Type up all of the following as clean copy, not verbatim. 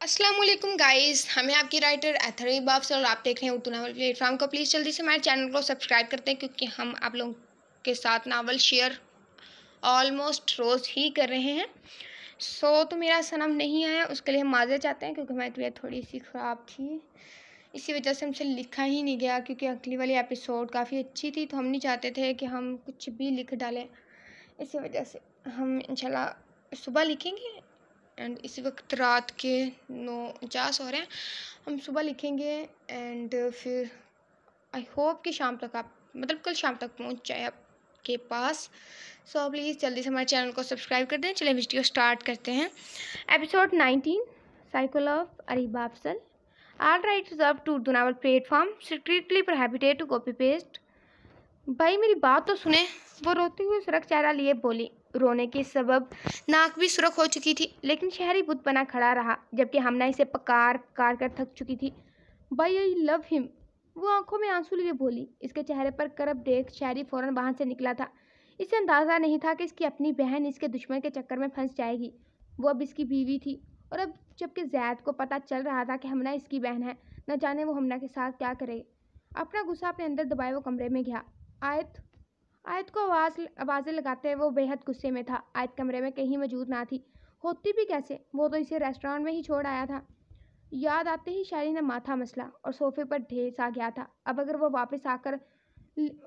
अस्सलाम वालेकुम गाइस, हमें आपकी राइटर एथर बाफ्स और आप देख रहे हैं उर्दू नावल प्लेटफॉर्म को। प्लीज़ जल्दी से हमारे चैनल को सब्सक्राइब करते हैं क्योंकि हम आप लोगों के साथ नावल शेयर ऑलमोस्ट रोज़ ही कर रहे हैं। तो मेरा सनम नहीं आया, उसके लिए हम माज़रत चाहते हैं क्योंकि हमारी तबीयत थोड़ी सी ख़राब थी। इसी वजह से हमसे लिखा ही नहीं गया क्योंकि अगली वाली एपिसोड काफ़ी अच्छी थी, तो हम नहीं चाहते थे कि हम कुछ भी लिख डालें। इसी वजह से हम इंशाल्लाह सुबह लिखेंगे। एंड इसी वक्त रात के 9:50 हो रहे हैं। हम सुबह लिखेंगे एंड फिर आई होप कि शाम तक आप कल शाम तक पहुंच जाए आपके पास। सो प्लीज़ जल्दी से हमारे चैनल को सब्सक्राइब कर दें। चलिए वीडियो स्टार्ट करते हैं। Episode 19, cycle of Areeba Afzal. All rights reserved to Urdu novel platform, strictly prohibited to copy paste. भाई मेरी बात तो सुने। वो रोती हुई सुरख चेहरा लिए बोली। रोने के सबब नाक भी सुरख हो चुकी थी, लेकिन शहरी बुत बना खड़ा रहा, जबकि हमना इसे पकार पकार कर थक चुकी थी। भाई आई लव हिम, वो आंखों में आंसू लिए बोली। इसके चेहरे पर करब देख शहरी फौरन वहां से निकला था। इसे अंदाजा नहीं था कि इसकी अपनी बहन इसके दुश्मन के चक्कर में फंस जाएगी। वो अब इसकी बीवी थी, और अब जबकि जैद को पता चल रहा था कि हमना इसकी बहन है, न जाने वो हमना के साथ क्या करे। अपना गुस्सा अपने अंदर दबाए वो कमरे में गया। आयत आयत को आवाज़ें लगाते वो बेहद गुस्से में था। आयत कमरे में कहीं मौजूद ना थी। होती भी कैसे, वो तो इसे रेस्टोरेंट में ही छोड़ आया था। याद आते ही शायरी ने माथा मसला और सोफे पर ढेर सा गया था। अब अगर वो वापस आकर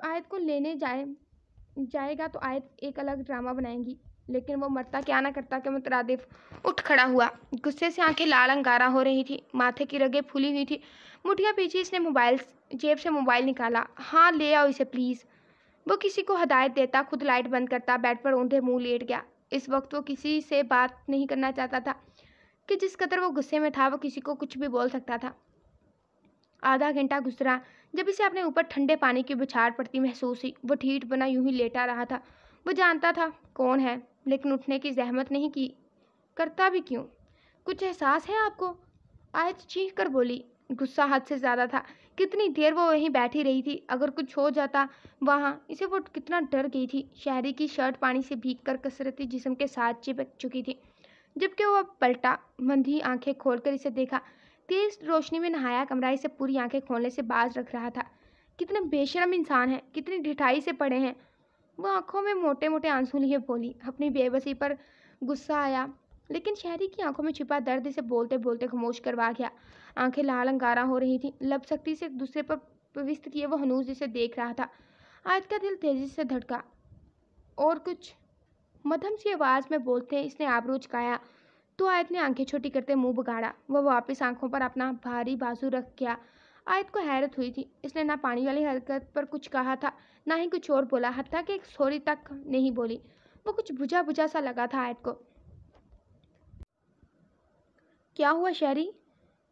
आयत को लेने जाएगा तो आयत एक अलग ड्रामा बनाएंगी। लेकिन वो मरता क्या ना करता के मुतरादिफ उठ खड़ा हुआ। गुस्से से आंखें लाल अंगारा हो रही थी, माथे की रगें फूली हुई थी। मुठिया पीछे इसने जेब से मोबाइल निकाला। हाँ ले आओ इसे प्लीज़। वो किसी को हदायत देता, खुद लाइट बंद करता, बेड पर औंधे मुंह लेट गया। इस वक्त वो किसी से बात नहीं करना चाहता था कि जिस कदर वो गुस्से में था वो किसी को कुछ भी बोल सकता था। आधा घंटा गुजरा जब इसे अपने ऊपर ठंडे पानी की बौछार पड़ती महसूस हुई। वो ठीठ बना यूं ही लेटा रहा था। वो जानता था कौन है, लेकिन उठने की जहमत नहीं की। करता भी क्यों? कुछ एहसास है आपको? आयत चीख कर बोली। गुस्सा हद से ज़्यादा था। कितनी देर वो वहीं बैठी रही थी। अगर कुछ हो जाता वहाँ, इसे वो कितना डर गई थी। शहरी की शर्ट पानी से भीग कर कसरती जिस्म के साथ चिपक चुकी थी। जबकि वो अब पलटा, मंदी आंखें खोलकर इसे देखा। तेज रोशनी में नहाया कमरा इसे पूरी आंखें खोलने से बाज रख रहा था। कितने बेशरम इंसान है, कितनी ढिठाई से पड़े हैं। वो आंखों में मोटे मोटे आंसू लिए बोली। अपनी बेबसी पर गुस्सा आया, लेकिन शहरी की आंखों में छिपा दर्द इसे बोलते बोलते खामोश करवा गया। आंखें लाल अंगारा हो रही थी। लब सख्ती से एक दूसरे पर प्रविष्ट किए वो हनूज इसे देख रहा था। आयत का दिल तेजी से धड़का। और कुछ? मध्यम सी आवाज में बोलते इसने आबरू चुकाया तो आयत ने आंखें छोटी करते मुंह बिगाड़ा। वह वापस आंखों पर अपना भारी बाजू रख गया। आयत को हैरत हुई थी। इसने ना पानी वाली हरकत पर कुछ कहा था, ना ही कुछ और बोला, हत्ता कि एक सॉरी तक नहीं बोली। वो कुछ बुझा बुझा सा लगा था आयत को। क्या हुआ शहरी?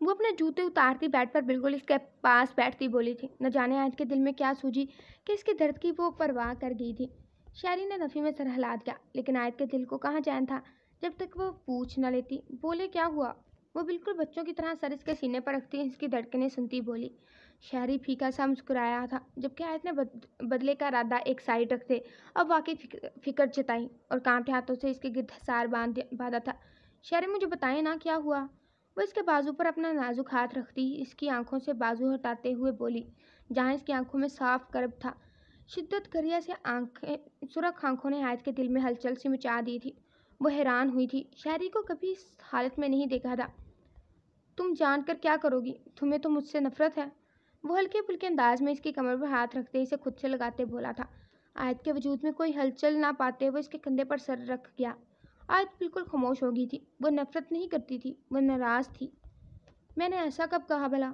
वो अपने जूते उतारती बेड पर बिल्कुल इसके पास बैठती बोली थी। न जाने आज के दिल में क्या सूझी कि इसके दर्द की वो परवाह कर गई थी। शहरी ने नफ़ी में सर हिला दिया, लेकिन आयत के दिल को कहाँ चैन था जब तक वो पूछ न लेती। बोले क्या हुआ? वो बिल्कुल बच्चों की तरह सर इसके सीने पर रखती इसकी धड़कनें सुनती बोली। शहरी फीका सा मुस्कुराया था, जबकि आयत ने बदले का इरादा एक साइड रखते अब वाकई फिक्र जताई और कांपते हाथों से इसके गिरद सार बांधा था। शहरी मुझे बताएं ना क्या हुआ? वो इसके बाजू पर अपना नाजुक हाथ रखती इसकी आंखों से बाजू हटाते हुए बोली, जहाँ इसकी आंखों में साफ करब था। शिद्दत करिया से सुरख आंखों ने आयत के दिल में हलचल सी मचा दी थी। वो हैरान हुई थी, शहरी को कभी इस हालत में नहीं देखा था। तुम जानकर क्या करोगी? तुम्हें तो मुझसे नफरत है। वो हल्के फुल्के अंदाज में इसकी कमर पर हाथ रखते इसे खुद से लगाते बोला था। आयत के वजूद में कोई हलचल ना पाते वो इसके कंधे पर सर रख गया। आयत बिल्कुल खामोश हो गई थी। वो नफरत नहीं करती थी, वो नाराज़ थी। मैंने ऐसा कब कहा भला?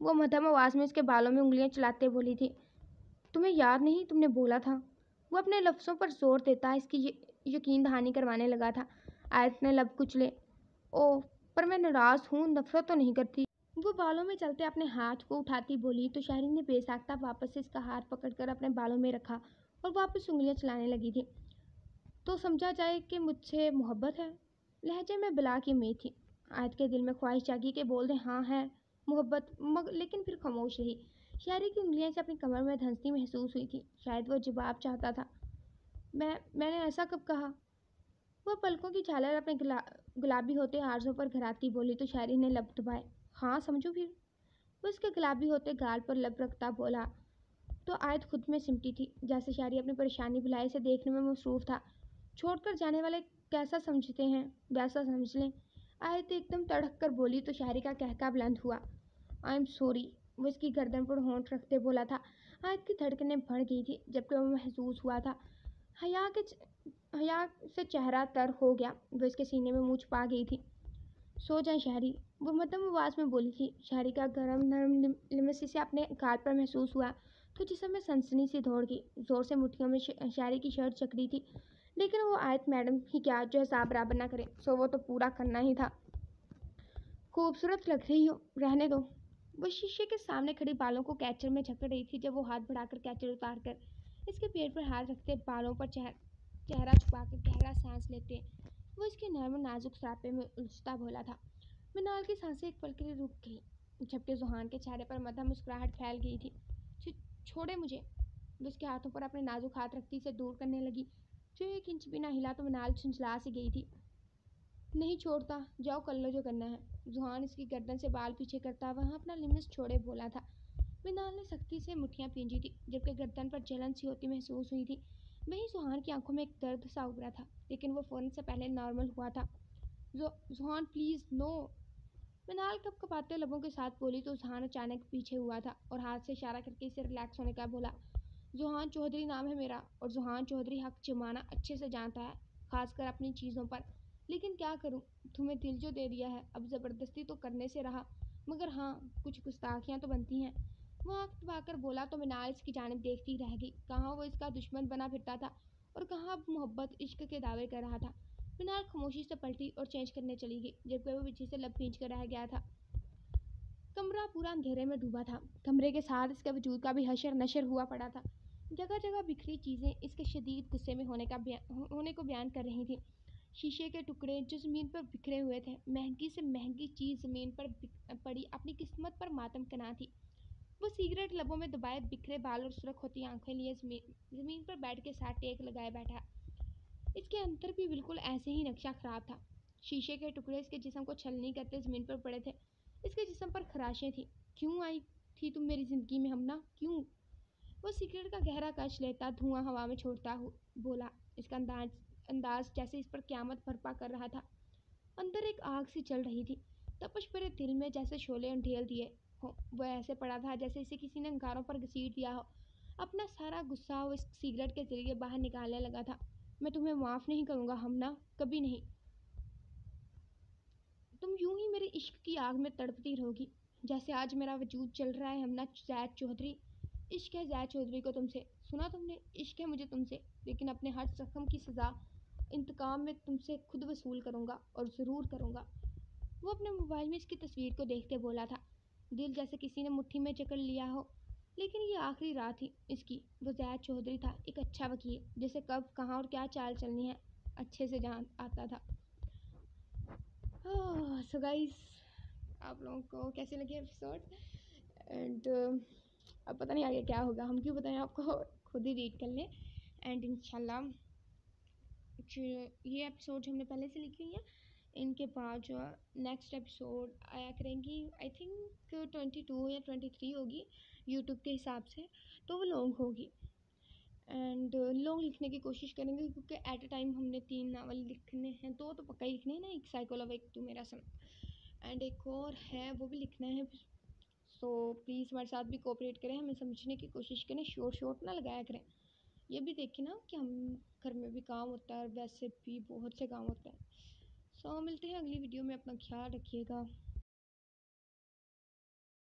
वो मध्यम आवाज़ में इसके बालों में उंगलियां चलाते बोली थी। तुम्हें याद नहीं तुमने बोला था? वो अपने लफ्ज़ों पर जोर देता इसकी यकीन दहानी करवाने लगा था। आयत ने लब कुचले। ओह, पर मैं नाराज़ हूँ, नफरत तो नहीं करती। वो बालों में चलते अपने हाथ को उठाती बोली तो शहरी ने बेसाख्ता वापस से इसका हाथ पकड़कर अपने बालों में रखा और वापस उंगलियां चलाने लगी थी। तो समझा जाए कि मुझसे मोहब्बत है? लहजे में बिला की उम्मीद थी। आयत के दिल में ख्वाहिश जागी कि बोल दे हाँ है मोहब्बत, लेकिन फिर खामोश रही। शहरी की उंगलियां से अपनी कमर में धंसती महसूस हुई थी। शायद वो जवाब चाहता था। मैंने ऐसा कब कहा? वो पलकों की झालर अपने गुलाबी होते आरज़ों पर घराती बोली तो शायरी ने लब दबाए। हाँ समझो फिर। वो उसके गुलाबी होते गाल पर लब रखता बोला तो आयत खुद में सिमटी थी, जैसे शायरी अपनी परेशानी भुलाए से देखने में मसरूफ था। छोड़कर जाने वाले कैसा समझते हैं वैसा समझ लें। आयत एकदम तड़क कर बोली तो शायरी का कहका बुलंद हुआ। I am sorry. वो इसकी गर्दन पर होंठ रखते बोला था। आयत की धड़कनें बढ़ गई थी जबकि वो महसूस हुआ था हया से चेहरा तर हो गया। वो इसके सीने में मुँह छुपा गई थी। सो जाए शायरी, वो मध्यम आवाज़ में बोली थी। शायरी का गर्म नरम लिमसी से अपने गाल पर महसूस हुआ तो जिसम में सनसनी सी दौड़ गई। जोर से मुट्ठियों में शायरी की शर्ट चकरी थी, लेकिन वो आयत मैडम ही क्या जो हिसाब बराबर ना करे, सो वो तो पूरा करना ही था। खूबसूरत लग रही हो, रहने दो। वो शीशे के सामने खड़ी बालों को कैचर में जकड़ रही थी जब वो हाथ बढ़ाकर कैचर उतार कर इसके पेट पर हाथ रखते बालों पर चेहरा छुपाकर गहरा सांस लेते वो इसके नर्म नाजुक सरापे में उलझता बोला था। मिनाल की सांसें एक पल के लिए रुक गई जबकि जुहान के चेहरे पर मध्यम मुस्कुराहट फैल गई थी। छोड़े मुझे। वो उसके हाथों पर अपने नाजुक हाथ रखती से दूर करने लगी। जो एक इंच भी ना हिला तो मिनाल झुंझला सी गई थी। नहीं छोड़ता, जाओ कर लो जो करना है। जुहान इसकी गर्दन से बाल पीछे करता वहाँ अपना लिमिस छोड़े बोला था। मिनाल ने सख्ती से मुट्ठियाँ पींची थी जबकि गर्दन पर जलन सी होती महसूस हुई थी। वहीं जुहान की आंखों में एक दर्द सा उभरा था, लेकिन वो फौरन से पहले नॉर्मल हुआ था। जुहान प्लीज़ नो। मिनाल कपकपाते लबों के साथ बोली तो जुहान अचानक पीछे हुआ था और हाथ से इशारा करके इसे रिलैक्स होने का बोला। जुहान चौधरी नाम है मेरा और जुहान चौधरी हक जमाना अच्छे से जानता है, खासकर अपनी चीज़ों पर। लेकिन क्या करूं, तुम्हें दिल जो दे दिया है अब ज़बरदस्ती तो करने से रहा, मगर हाँ कुछ गुस्ताखियाँ तो बनती हैं। वो आँख दबाकर बोला तो मिनाल इसकी जानिब देखती रह गई। कहाँ वो इसका दुश्मन बना फिरता था और कहाँ अब मोहब्बत इश्क के दावे कर रहा था। मिनाल खामोशी से पलटी और चेंज करने चली गई जबकि वो पीछे से लब खींच कर रह गया था। कमरा पूरा अंधेरे में डूबा था। कमरे के साथ इसके वजूद का भी हशर नशर हुआ पड़ा था। जगह जगह बिखरी चीज़ें इसके शदीद गुस्से में होने को बयान कर रही थी। शीशे के टुकड़े जो ज़मीन पर बिखरे हुए थे, महंगी से महंगी चीज़ ज़मीन पर पड़ी अपनी किस्मत पर मातम कना थी। वो सिगरेट लबों में दबाए बिखरे बाल और सुर्ख होती आंखें लिए ज़मीन पर बेड के साथ टेक लगाए बैठा। इसके अंदर भी बिल्कुल ऐसे ही नक्शा खराब था। शीशे के टुकड़े इसके जिस्म को छलनी करते ज़मीन पर पड़े थे। इसके जिस्म पर खराशें थी। क्यों आई थी तुम मेरी ज़िंदगी में हमना, क्यों? वो सिगरेट का गहरा कश लेता धुआं हवा में छोड़ता बोला। इसका अंदाज जैसे इस पर क़यामत बर्पा कर रहा था। अंदर एक आग सी चल रही थी। तपश भरे दिल में जैसे शोले ढेल दिए हो। वो ऐसे पड़ा था जैसे इसे किसी ने अंगारों पर घसीट दिया हो। अपना सारा गुस्सा वो इस सिगरेट के जरिए बाहर निकालने लगा था। मैं तुम्हें माफ़ नहीं करूँगा हमना, कभी नहीं। तुम यूं ही मेरे इश्क की आग में तड़पती रहोगी जैसे आज मेरा वजूद चल रहा है हमना जैद चौधरी। इश्क है जैद चौधरी को तुमसे, सुना तुमने? इश्क है मुझे तुमसे, लेकिन अपने हर जख्म की सज़ा इंतकाम में तुमसे खुद वसूल करूँगा और ज़रूर करूँगा। वो अपने मोबाइल में इसकी तस्वीर को देखते बोला था। दिल जैसे किसी ने मुट्ठी में जकड़ लिया हो। लेकिन ये आखिरी रात थी इसकी। वो जैद चौधरी था, एक अच्छा वकील जिसे कब कहाँ और क्या चाल चलनी है अच्छे से जान आता था। सो गाइस, आप लोगों को कैसे लगे एपिसोड? एंड अब पता नहीं आगे क्या होगा, हम क्यों बताएं आपको, खुद ही रीड कर लें। एंड इंशाल्लाह ये एपिसोड जो हमने पहले से लिखी हुई है, इनके बाद जो नेक्स्ट एपिसोड आया करेंगी आई थिंक 22 या 23 होगी यूट्यूब के हिसाब से, तो वो लॉन्ग होगी। एंड लॉन्ग लिखने की कोशिश करेंगे क्योंकि एट अ टाइम हमने 3 नावल लिखने हैं, 2 तो पक्का ही लिखने हैं ना, एक साइको लव, एक तू मेरा सन, एंड एक और है वो भी लिखना है। सो प्लीज़ हमारे साथ भी कोऑपरेट करें, हमें समझने की कोशिश करें, शॉर्ट ना लगाया करें। ये भी देखें ना कि हम घर में भी काम होता है, वैसे भी बहुत से काम होते हैं। सो मिलते हैं अगली वीडियो में, अपना ख्याल रखिएगा।